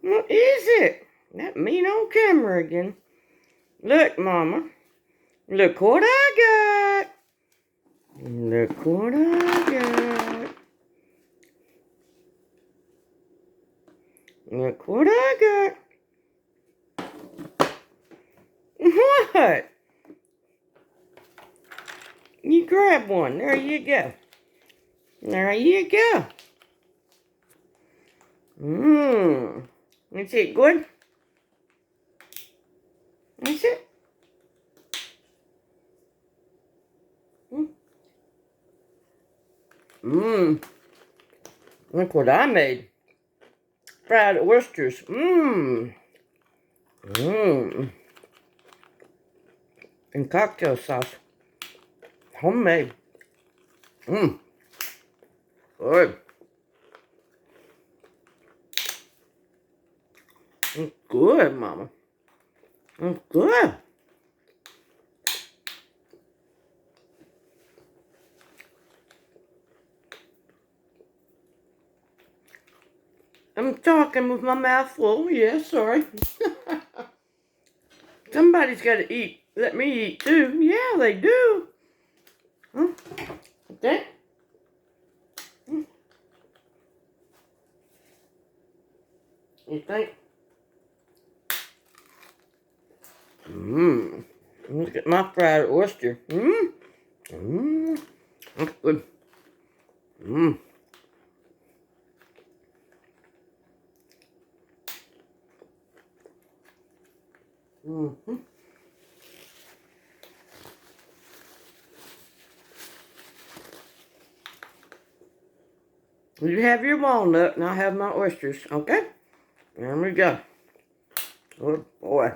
What is it? That mean old camera again. Look, Mama. Look what I got. Look what I got. Look what I got. What? You grab one. There you go. There you go. Mmm. Is it good? Is it? Mmm. Look what I made. Fried oysters. Mmm. Mmm. And cocktail sauce. Homemade. Mmm. Good. It's good, Mama. It's good. I'm talking with my mouth full. Yeah, sorry. Somebody's got to eat. Let me eat too. Yeah, they do. Huh? Okay. You think? Mmm. Look at my fried oyster. Mmm. Mmm. That's good. Mmm. Mm-hmm. You have your walnut, and I'll have my oysters, okay? There we go. Good boy.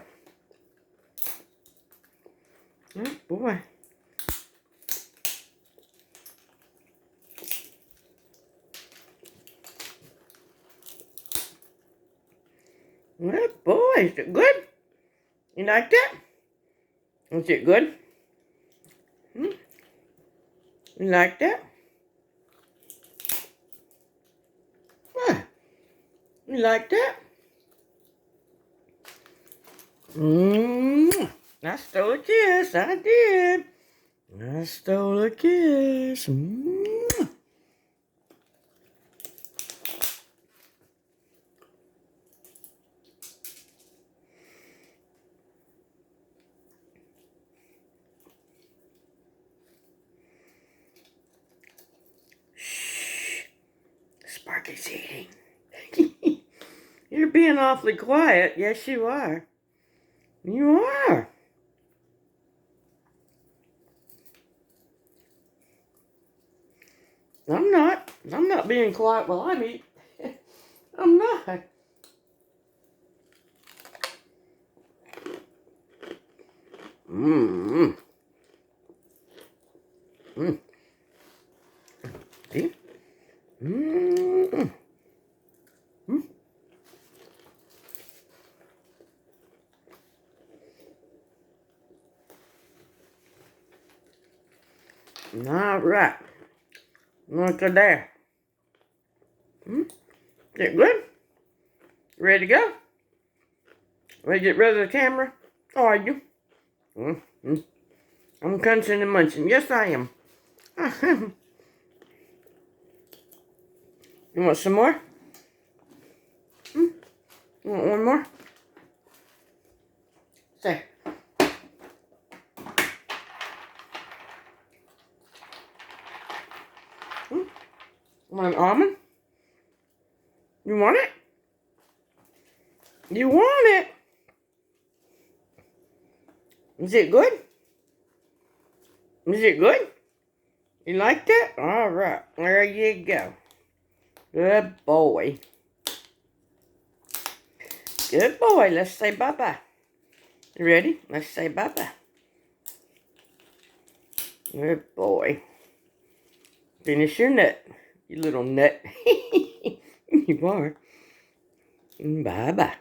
Good boy. Good boy. Is it good? You like that? Is it good? Hmm? You like that? What? You like that? Mmm. I stole a kiss. I did. I stole a kiss. Mmm. Shh. Sparky's eating. You're being awfully quiet. Yes, you are. You are. I'm not. I'm not being quiet while I'm eating. I'm not. Mmm. Mmm. See? Mmm. Mmm. All right. Look at there. Hmm? Is it good? Ready to go? Ready to get rid of the camera? Are you? Mm-hmm. I'm crunching and munching. Yes, I am. You want some more? Hmm? You want one more? Say. Hmm? Want an almond? You want it? You want it? Is it good? Is it good? You like that? All right. There you go. Good boy. Good boy. Let's say bye-bye. You ready? Let's say bye-bye. Good boy. Finish your nut, you little nut. You are. Bye-bye.